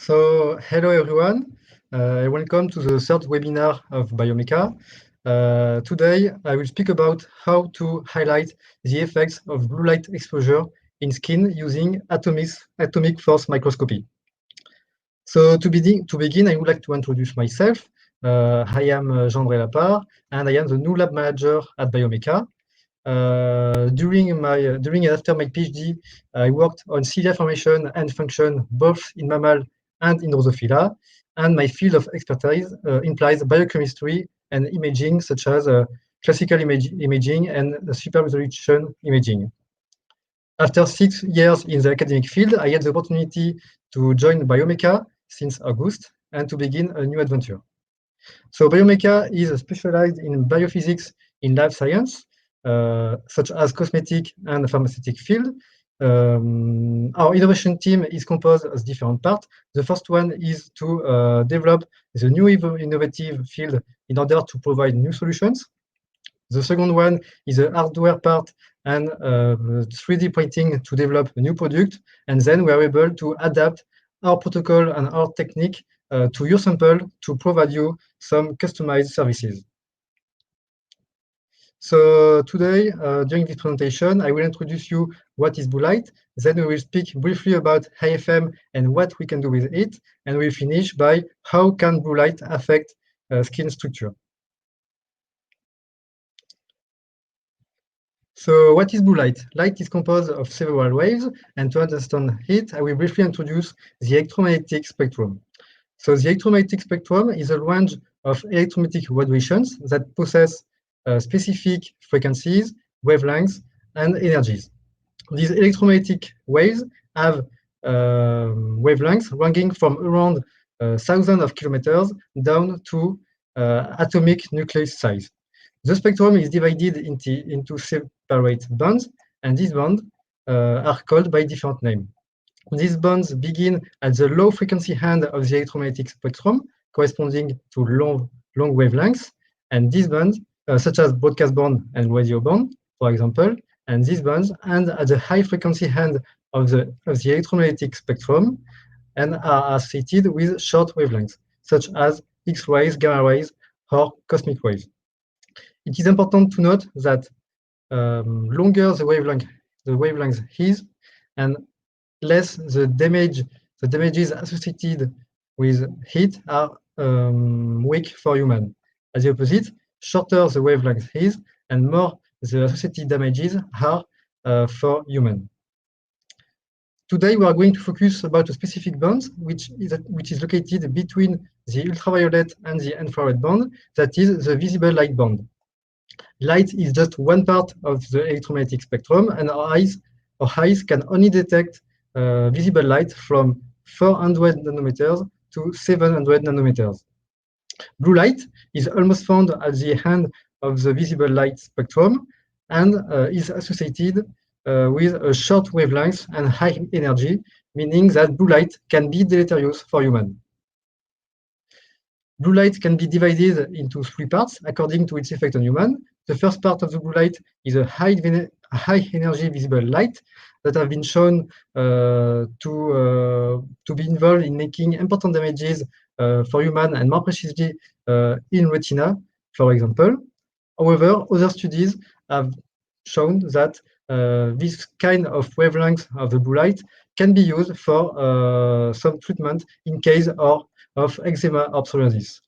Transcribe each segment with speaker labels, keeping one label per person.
Speaker 1: Hello everyone. Welcome to the third webinar of Biomeca. Today, I will speak about how to highlight the effects of blue light exposure in skin using atomic force microscopy. So to begin, I would like to introduce myself. I am Jean-André Lapart, and I am the new lab manager at Biomeca. During and after my PhD, I worked on cilia formation and function both in mammal and in Drosophila, and my field of expertise implies biochemistry and imaging, such as classical imaging and super resolution imaging. After 6 years in the academic field, I had the opportunity to join Biomeca since August and to begin a new adventure. So Biomeca is specialized in biophysics in life science, such as cosmetic and pharmaceutical field. Our innovation team is composed of different parts. The first one is to develop the new innovative field in order to provide new solutions. The second one is the hardware part and 3D printing to develop a new product. And then we are able to adapt our protocol and our technique to your sample to provide you some customized services. So today, during this presentation, I will introduce you what is blue light. Then we will speak briefly about IFM and what we can do with it. And we'll finish by how can blue light affect skin structure. So what is blue light? Light is composed of several waves, and to understand it, I will briefly introduce the electromagnetic spectrum. So the electromagnetic spectrum is a range of electromagnetic radiations that possess specific frequencies, wavelengths, and energies. These electromagnetic waves have wavelengths ranging from around thousands of kilometers down to atomic nucleus size. The spectrum is divided into separate bands, and these bands are called by different names. These bands begin at the low frequency end of the electromagnetic spectrum, corresponding to long wavelengths, and these bands, such as broadcast band and radio band, for example, and these bands end at the high frequency end of the electromagnetic spectrum and are associated with short wavelengths, such as X-rays, gamma rays, or cosmic waves. It is important to note that longer the wavelength is, and less the damages associated with heat are weak for human. As the opposite, shorter the wavelength is, and more the associated damages are for human. Today we are going to focus about a specific band which is located between the ultraviolet and the infrared band, that is the visible light band. Light is just one part of the electromagnetic spectrum, and our eyes can only detect visible light from 400 nanometers to 700 nanometers. Blue light is almost found at the end of the visible light spectrum and is associated with a short wavelength and high energy, meaning that blue light can be deleterious for humans. Blue light can be divided into 3 parts according to its effect on human. The first part of the blue light is a high energy visible light that have been shown to be involved in making important damages for human and more precisely in retina, for example. However, other studies have shown that this kind of wavelength of the blue light can be used for some treatment in case of eczema or psoriasis.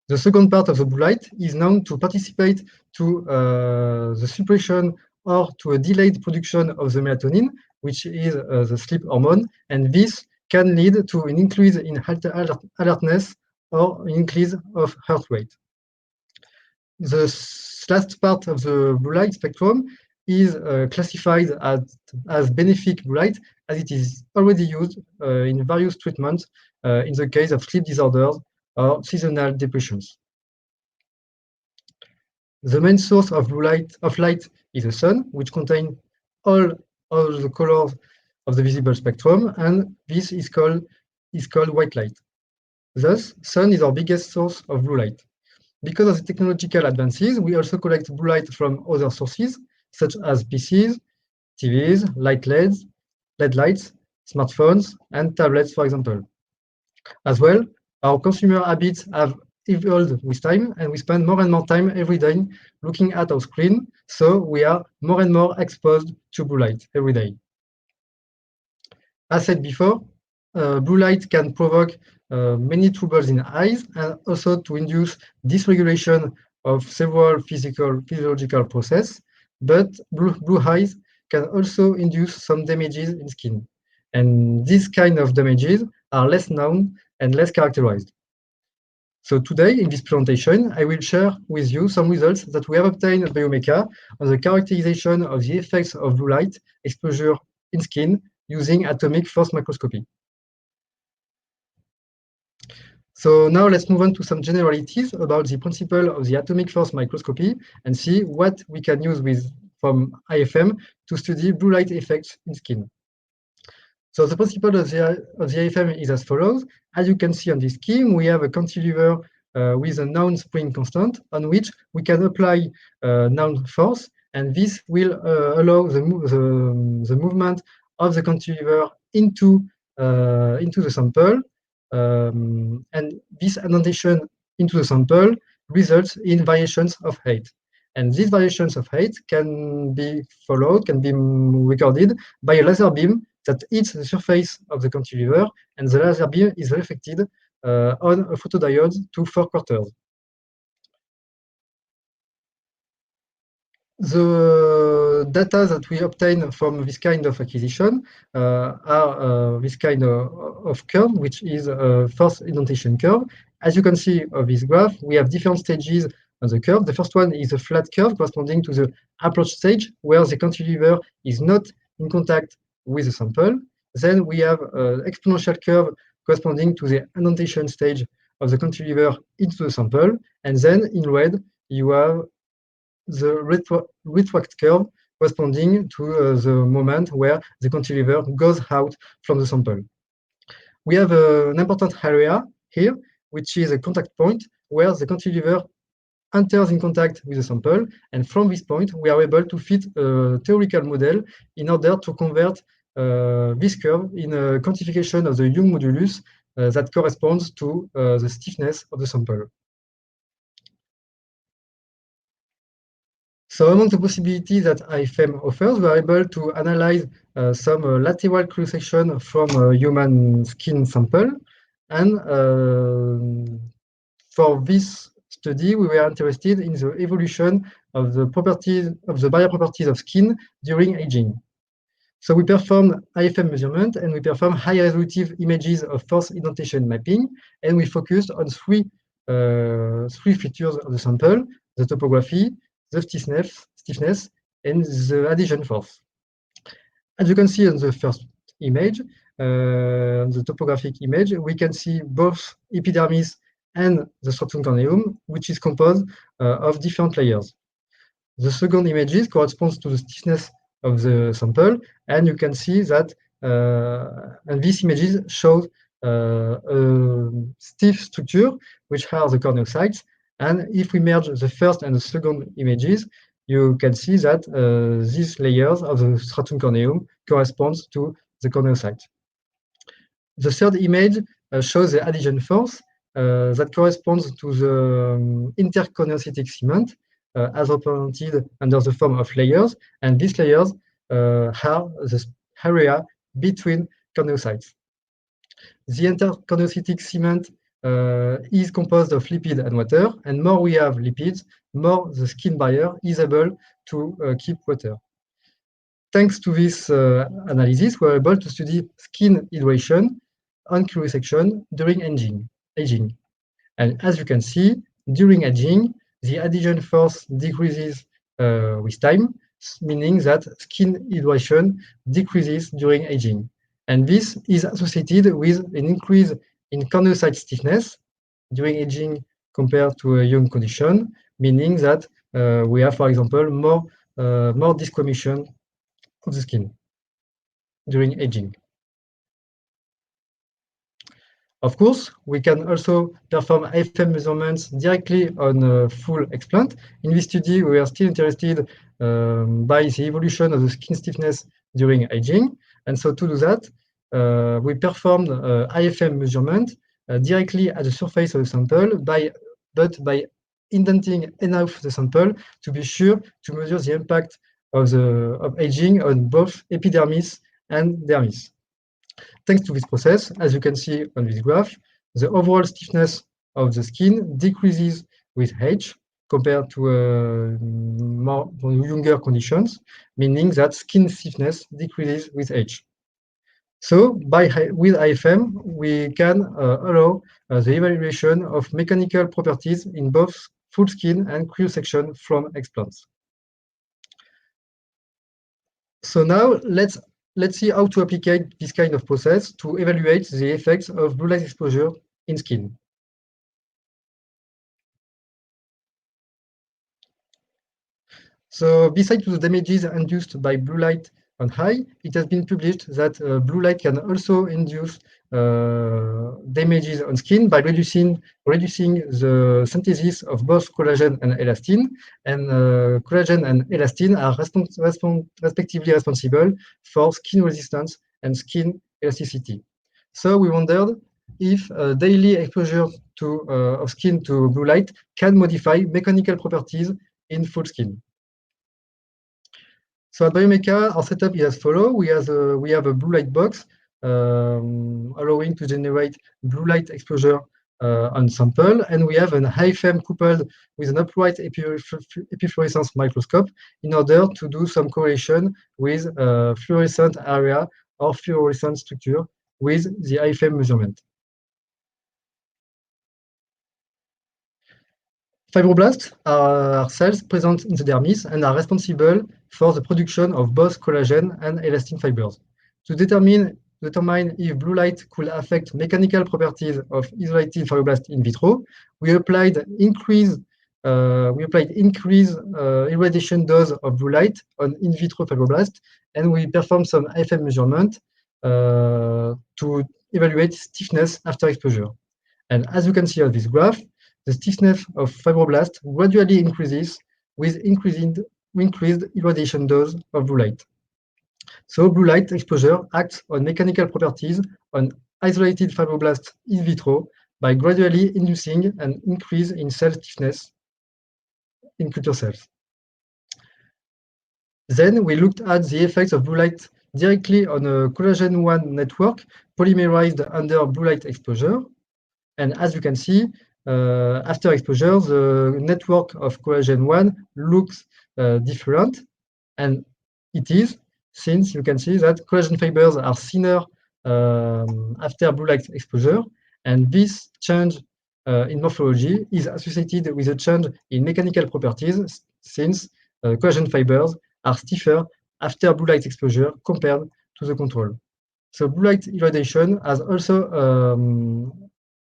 Speaker 1: The second part of the blue light is known to participate to the suppression or to a delayed production of the melatonin, which is the sleep hormone, and this can lead to an increase in alertness or an increase of heart rate. The last part of the blue light spectrum is classified as benefic blue light, as it is already used in various treatments in the case of sleep disorders or seasonal depressions. The main source of light is the sun, which contains all the colors of the visible spectrum, and this is called white light. Thus, sun is our biggest source of blue light. Because of the technological advances, we also collect blue light from other sources, such as PCs, TVs, LED lights, smartphones, and tablets, for example. As well, our consumer habits have evolved with time, and we spend more and more time every day looking at our screen, so we are more and more exposed to blue light every day. As said before, blue light can provoke many troubles in eyes and also to induce dysregulation of several physiological processes, but blue eyes can also induce some damages in skin. And these kind of damages are less known and less characterized. So today, in this presentation, I will share with you some results that we have obtained at Biomeca on the characterization of the effects of blue light exposure in skin using atomic force microscopy. So now let's move on to some generalities about the principle of the atomic force microscopy and see what we can use from IFM to study blue light effects in skin. So the principle of the IFM is as follows. As you can see on this scheme, we have a cantilever with a known spring constant on which we can apply known force, and this will allow the movement of the cantilever into the sample, and this annotation into the sample results in variations of height. And these variations of height can be recorded by a laser beam that hits the surface of the cantilever, and the laser beam is reflected on a photodiode to 4 quarters. The data that we obtain from this kind of acquisition are this kind of curve, which is a force indentation curve. As you can see of this graph, we have different stages on the curve. The first one is a flat curve corresponding to the approach stage, where the cantilever is not in contact with the sample. Then we have an exponential curve corresponding to the indentation stage of the cantilever into the sample. And then in red, you have the retract curve corresponding to the moment where the cantilever goes out from the sample. We have an important area here, which is a contact point where the cantilever enters in contact with the sample, and from this point we are able to fit a theoretical model in order to convert this curve in a quantification of the Young modulus that corresponds to the stiffness of the sample. So among the possibilities that IFM offers, we are able to analyze some lateral cross-section from a human skin sample. And for this study, we were interested in the evolution of the properties of the barrier properties of skin during aging. So we performed IFM measurement and we performed high resolutive images of force indentation mapping, and we focused on three features of the sample: the topography, the stiffness, and the adhesion force. As you can see on the first image, the topographic image, we can see both epidermis and the stratum corneum, which is composed of different layers. The second image corresponds to the stiffness of the sample, and you can see that and these images show a stiff structure, which are the corneocytes. And if we merge the first and the second images, you can see that these layers of the stratum corneum corresponds to the corneocyte. The third image shows the adhesion force that corresponds to the intercorneocytic cement as represented under the form of layers, and these layers are the area between corneocytes. The intercorneocytic cement is composed of lipid and water, and more we have lipids, more the skin barrier is able to keep water. Thanks to this analysis, we're able to study skin hydration on cryosection during aging. And as you can see, during aging, the adhesion force decreases with time, meaning that skin hydration decreases during aging. And this is associated with an increase in corneocyte stiffness during aging compared to a young condition, meaning that we have, for example, more desquamation of the skin during aging. Of course, we can also perform IFM measurements directly on a full explant. In this study, we are still interested by the evolution of the skin stiffness during aging. And so to do that, we performed IFM measurement directly at the surface of the sample, but by indenting enough the sample to be sure to measure the impact of aging on both epidermis and dermis. Thanks to this process, as you can see on this graph, the overall stiffness of the skin decreases with age compared to more younger conditions, meaning that skin stiffness decreases with age. So with IFM, we can allow the evaluation of mechanical properties in both full skin and cryosection from explants. So now let's see how to apply this kind of process to evaluate the effects of blue light exposure in skin. So besides the damages induced by blue light on eye, it has been published that blue light can also induce damages on skin by reducing the synthesis of both collagen and elastin. And collagen and elastin are respectively responsible for skin resistance and skin elasticity. So we wondered if daily exposure of skin to blue light can modify mechanical properties in full skin. So at Biomeca, our setup is as follows. We have a blue light box allowing to generate blue light exposure on sample, and we have an IFM coupled with an upright epifluorescence microscope in order to do some correlation with fluorescent area or fluorescent structure with the IFM measurement. Fibroblasts are cells present in the dermis and are responsible for the production of both collagen and elastin fibers. To determine if blue light could affect mechanical properties of isolated fibroblasts in vitro, we applied increased irradiation dose of blue light on in vitro fibroblasts, and we performed some IFM measurement to evaluate stiffness after exposure. And as you can see on this graph, the stiffness of fibroblasts gradually increases with increased irradiation dose of blue light. So blue light exposure acts on mechanical properties on isolated fibroblasts in vitro by gradually inducing an increase in cell stiffness in culture cells. Then we looked at the effects of blue light directly on a collagen 1 network polymerized under blue light exposure. And as you can see, after exposure, the network of collagen 1 looks different, and it is, since you can see that collagen fibers are thinner after blue light exposure, and this change in morphology is associated with a change in mechanical properties, since collagen fibers are stiffer after blue light exposure compared to the control. So blue light irradiation has also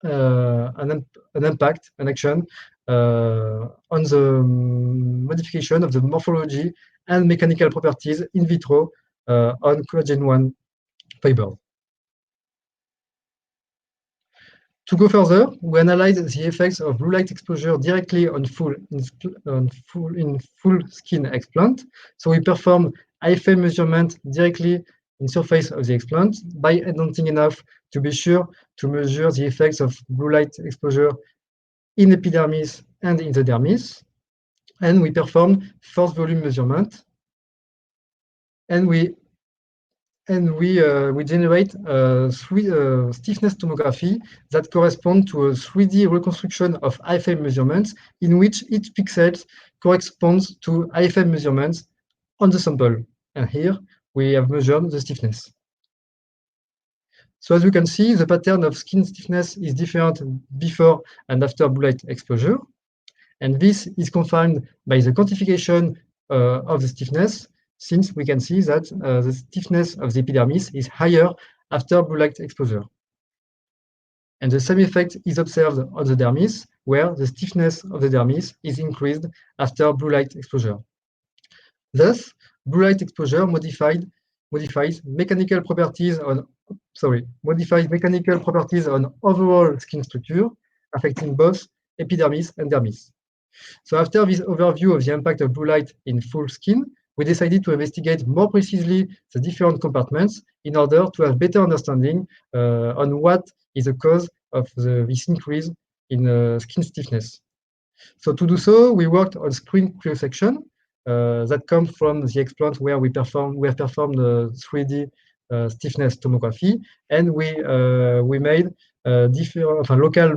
Speaker 1: an impact, an action on the modification of the morphology and mechanical properties in vitro on collagen 1 fiber. To go further, we analyze the effects of blue light exposure directly on full skin explant. So we perform IFM measurement directly in surface of the explant by indenting enough to be sure to measure the effects of blue light exposure in epidermis and in the dermis. And we perform force volume measurement, and we generate stiffness tomography that correspond to a 3D reconstruction of IFM measurements in which each pixel corresponds to IFM measurements on the sample. And here we have measured the stiffness. So as you can see, the pattern of skin stiffness is different before and after blue light exposure. And this is confirmed by the quantification of the stiffness, since we can see that the stiffness of the epidermis is higher after blue light exposure. And the same effect is observed on the dermis, where the stiffness of the dermis is increased after blue light exposure. Thus, blue light exposure modifies mechanical properties on overall skin structure, affecting both epidermis and dermis. So after this overview of the impact of blue light in full skin, we decided to investigate more precisely the different compartments in order to have better understanding on what is the cause of this increase in skin stiffness. So to do so, we worked on screen cryosection that comes from the explant where we have performed the 3D stiffness tomography, and we made different local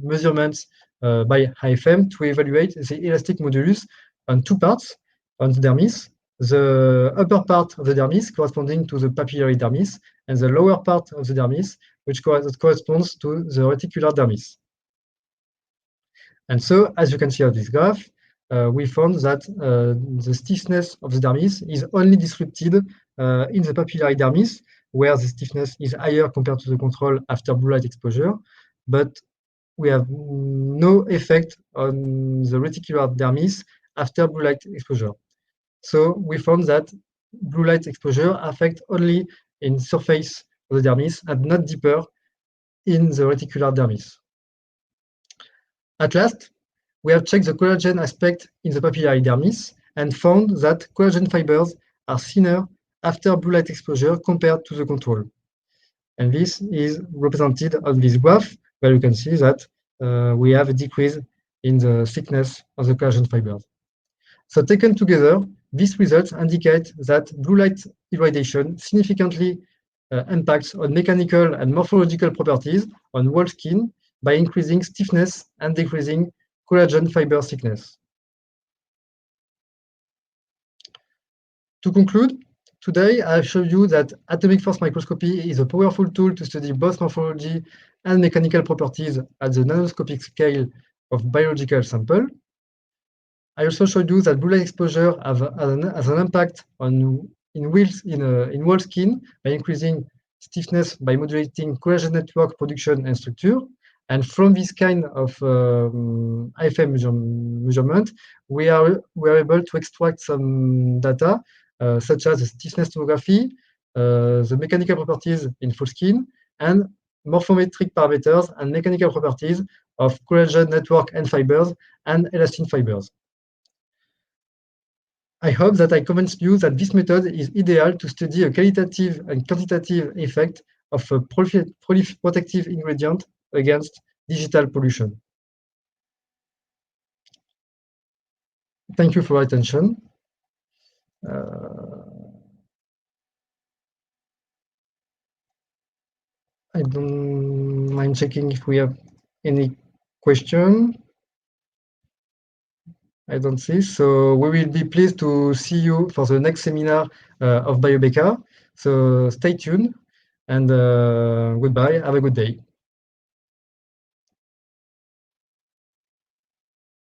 Speaker 1: measurements by IFM to evaluate the elastic modulus on two parts on the dermis. The upper part of the dermis corresponding to the papillary dermis, and the lower part of the dermis, which corresponds to the reticular dermis. And so, as you can see on this graph, we found that the stiffness of the dermis is only disrupted in the papillary dermis, where the stiffness is higher compared to the control after blue light exposure, but we have no effect on the reticular dermis after blue light exposure. So we found that blue light exposure affects only in surface of the dermis and not deeper in the reticular dermis. At last, we have checked the collagen aspect in the papillary dermis and found that collagen fibers are thinner after blue light exposure compared to the control. And this is represented on this graph, where you can see that we have a decrease in the thickness of the collagen fibers. So taken together, these results indicate that blue light irradiation significantly impacts on mechanical and morphological properties on whole skin by increasing stiffness and decreasing collagen fiber thickness. To conclude, today I showed you that atomic force microscopy is a powerful tool to study both morphology and mechanical properties at the nanoscopic scale of biological sample. I also showed you that blue light exposure has an impact on in whole skin by increasing stiffness by modulating collagen network production and structure. And from this kind of IFM measurement, we are able to extract some data such as the stiffness tomography, the mechanical properties in full skin, and morphometric parameters and mechanical properties of collagen network and fibers and elastin fibers. I hope that I convinced you that this method is ideal to study a qualitative and quantitative effect of a protective ingredient against digital pollution. Thank you for your attention. I'm checking if we have any question. I don't see. So we will be pleased to see you for the next seminar of Biobeca. So stay tuned and goodbye. Have a good day.